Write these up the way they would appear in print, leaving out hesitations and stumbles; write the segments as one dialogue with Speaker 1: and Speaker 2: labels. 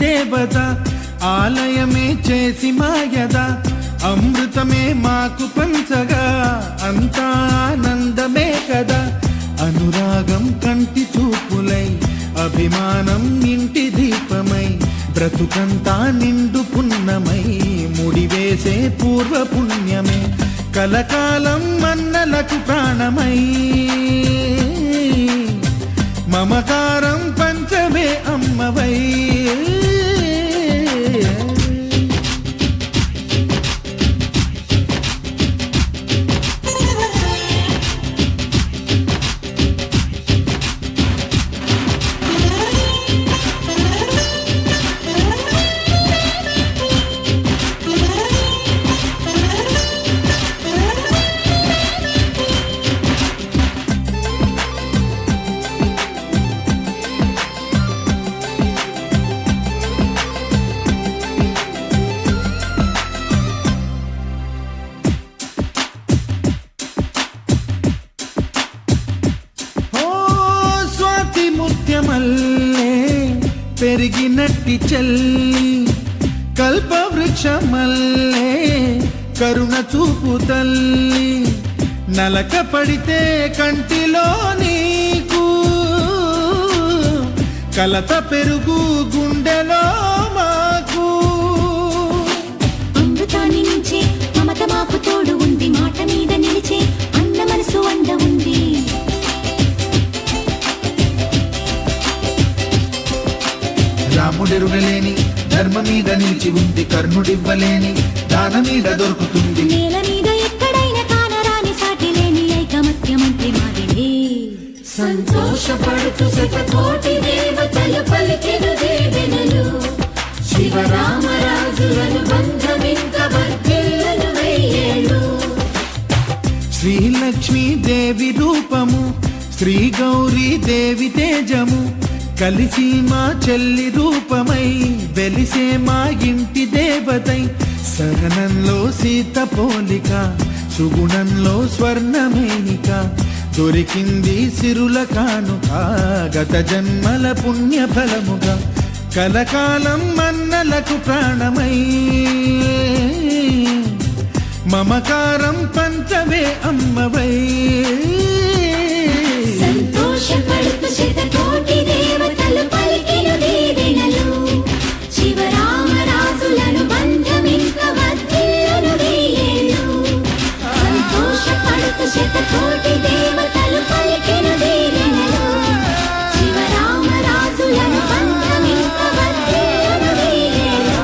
Speaker 1: దేవత ఆలయమే చేసి మాయద అమృతమే మాకు పంచగా అంతా ఆనందమే కదా అనురాగం కంటి చూపులై అభిమానం ఇంటి దీపమై బ్రతుకంతా నిండు పున్నమై ముడివేసే పూర్వ పుణ్యమే కలకాలం మన్నలకు ప్రాణమై మమకారం పంచమే అమ్మవై పెరిగినట్టి చెల్లి కల్పవృక్షమల్లే కరుణ చూపు తల్లి నలక పడితే కంటిలో నీకు కలత పెరుగు గుండెలో మాకు
Speaker 2: అమృతాన్ని నుంచే మమత మాకు తోడు ఉంది మాట మీద నిలిచే అన్న మనసు అండ ఉంది
Speaker 1: రాముడెరుగలేని ధర్మ మీద నిలిచి ఉంది కర్ణుడివ్వలేని దాన మీద దొరుకుతుంది
Speaker 2: నేల మీద ఎక్కడైనా కానరాని సాటి లేని ఐకమత్యమంటే మాదిలే
Speaker 3: సంతోషపడుతూ శతకోటి దేవతలు పలికెను దీవెనలు శివరామరాజులను బంధమింక వర్ధిల్లును వెయ్యేళ్ళు
Speaker 1: శ్రీలక్ష్మీ దేవి రూపము శ్రీ గౌరీ దేవి తేజము కలిసి మా చెల్లి రూపమై వెలిసే మా ఇంటి దేవతై సహనంలో సీత పోలిక సుగుణంలో స్వర్ణమేనిక దొరికింది సిరుల కానుక గత జన్మల పుణ్య ఫలముగా కలకాలం మన్నలకు ప్రాణమై మమకారం పంచవే అమ్మవై
Speaker 2: సంతోషపడుతూ శతకోటి దేవతలు పలికెను దీవెనలు శివరామరాజులను బంధమింక వర్ధిల్లును వెయ్యేళ్ళు సంతోషపడుతూ శతకోటి దేవతలు పలికెను దీవెనలు శివరామరాజులను బంధమింక వర్ధిల్లును వెయ్యేళ్ళు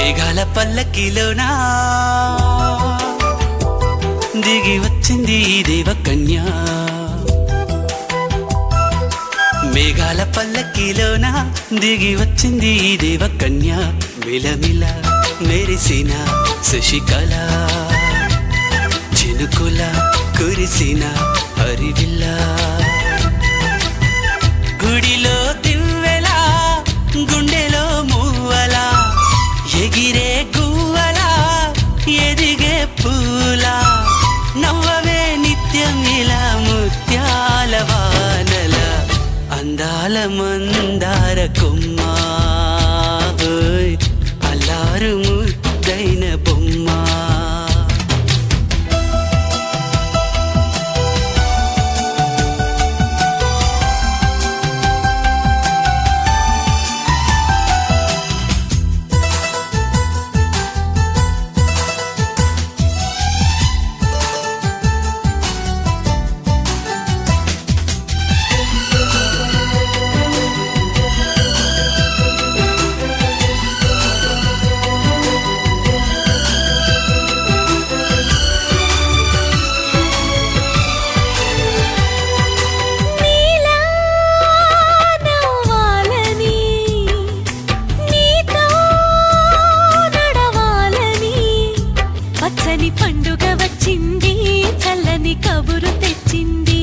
Speaker 4: మేఘాల పల్లకిలోనా దిగి వచ్చింది ఈ దేవకన్య మేఘాల పల్లకిలోన దిగి వచ్చింది ఈ దేవకన్య మిలమిల మెరిసిన శశికళ చినుకుల కురిసిన హరివిల్ల గుడిలో దివ్వెలా గుండెలో మూవలా ఎగిరే గువ్వలా ఎదిగే పూలా నవ్వవే నిత్యం ఇలా ముత్యాల వానల అందాల మందార కొమ్మ ఓయ్ అల్లారు ముద్దైన బొమ్మ
Speaker 2: నీలా నవ్వాలని నీతో నడవాలని పచ్చని పండుగ వచ్చింది చల్లని కబురు తెచ్చింది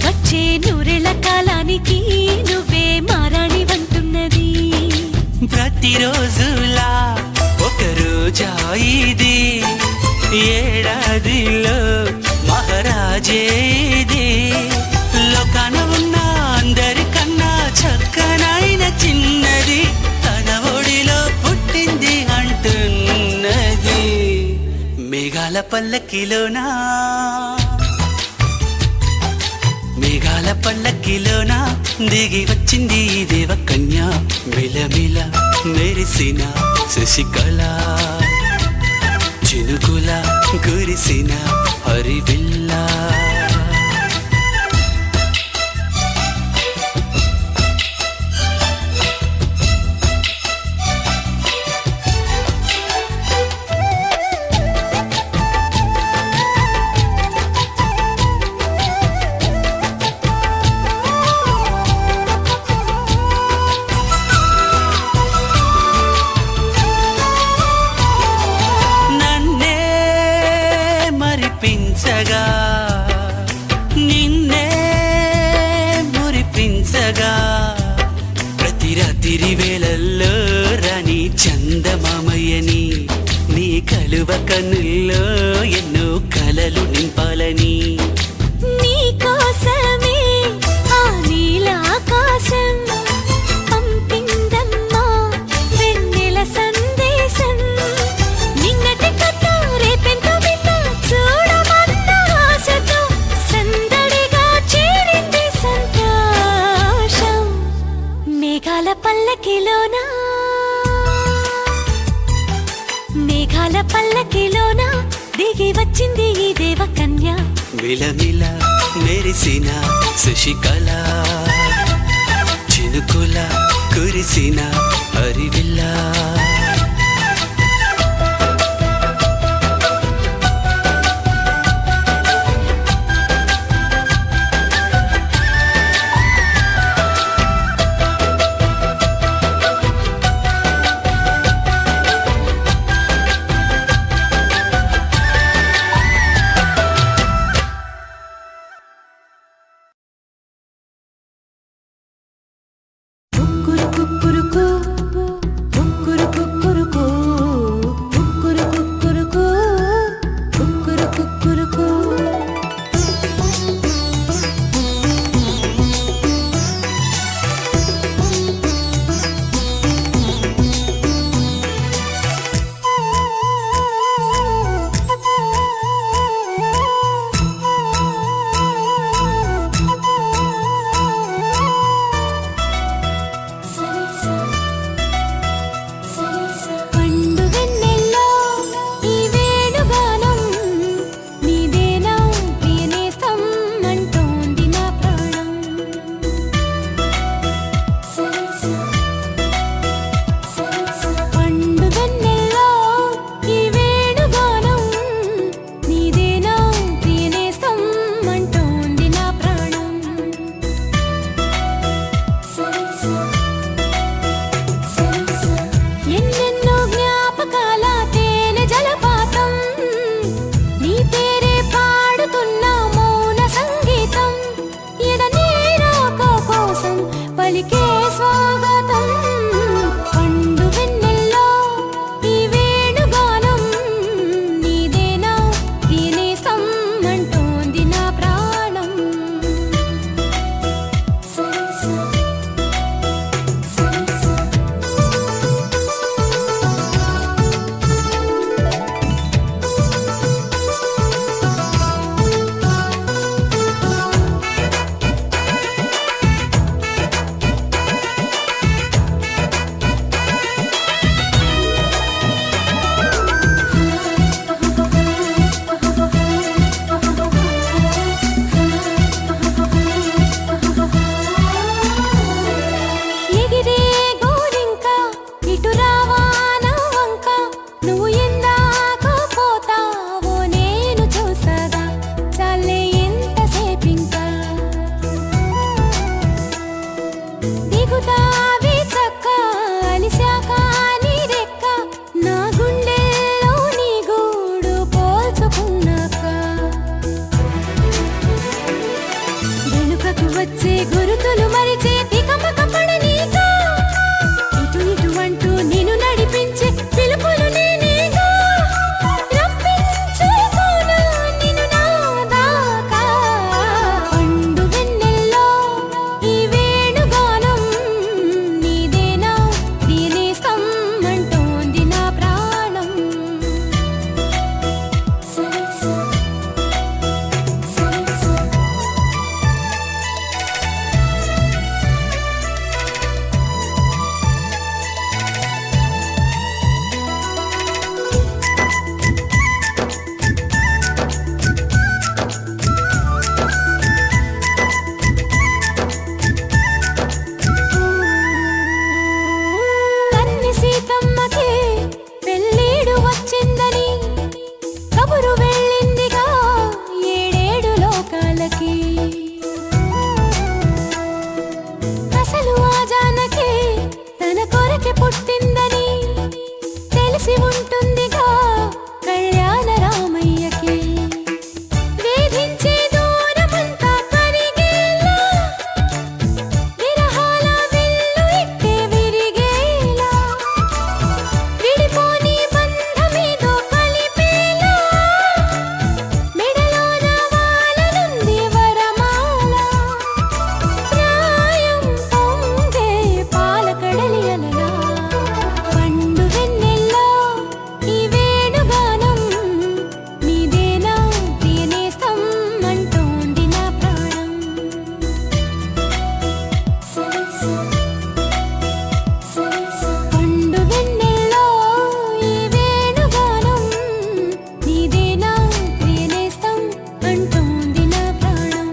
Speaker 2: వచ్చే నూరెల కాలానికి నువ్వే మారాణి వంటున్నది
Speaker 4: ప్రతిరోజులా ఒక రోజా ఇది ఏడాదిలో మహారాజే ఇది లోకాన ఉన్న అందరికన్నా చక్కనైన చిన్నది తన ఒడిలో పుట్టింది అంటున్నది మేఘాల పల్లకిలోనా మేఘాల పల్లకిలోన దిగి వచ్చింది ఈ దేవకన్య మిలమిల మెరిసిన శశికళ చినుకుల కురిసిన హరివిల్ల నన్నే మరిపించగా నిన్నే మురిపించగా ప్రతి రాత్రి వేళల్లో రాణి చందమామయ్యని నీ కలువ కన్నుల్లో ఎన్నో కలలు నింపాలని
Speaker 2: నీ కోసమే ఆ నీలాకాశం పంపిందమ్మా వెన్నెల సందేశం నిన్నటి కథ రేపెంత వింత చూడమన్న ఆశతో సందడిగా చేరింది సంతోషం మేఘాల పల్లకిలోనా మేఘాల పల్లకిలోనా దిగి వచ్చింది ఈ దేవకన్య
Speaker 4: మిలమిల మెరిసిన శశికళ చినుకుల కురిసిన హరివిల్ల
Speaker 2: కుక్కురు కుక్కురుకు పుట్టిందని తెలిసి ఉంటుందిగా కళ్యాణ రామయ్యకి వేధించే దూరమంతా కరిగేలా విరహాల విల్లు ఇట్టే విరిగేలా విడిపోని బంధమేదో కలిపేలా మెడలోన వాలనుంది వరమాల ప్రాయం పొంగే పాలకడలి అలలా పండు వెన్నెల్లో ఈ వేణుగానం నీదేనా ప్రియనేస్తం అంటోంది నా ప్రాణం పండు వెన్నెల్లో ఈ వేణుగానం నీదేనా ప్రియనేస్తం అంటోంది నా ప్రాణం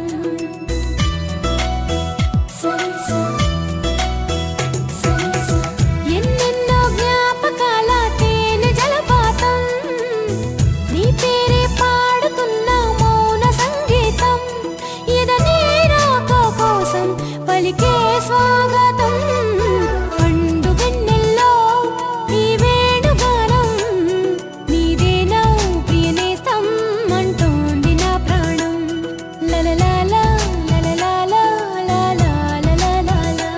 Speaker 2: ఎన్నెన్నో జ్ఞాపకాల తేనె జలపాతం నీ పేరే పాడుతున్న మౌన సంగీతం ఎదనే రాక కోసం పలికే స్వాగతం పండు వెన్నెల్లో ఈ వేణుగానం నీదేనా ప్రియనేస్తం అంటోంది నా ప్రాణం లలలాలా లలలాలా లాలాలాలాలా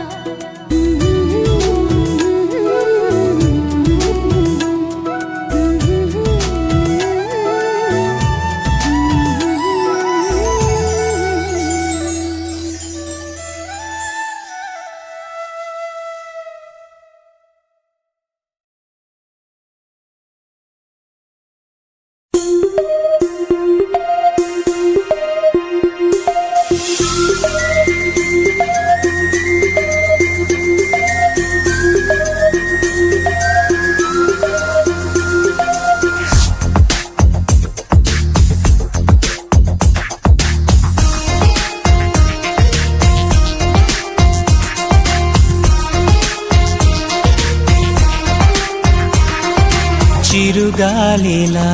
Speaker 4: చిరుగాలిలా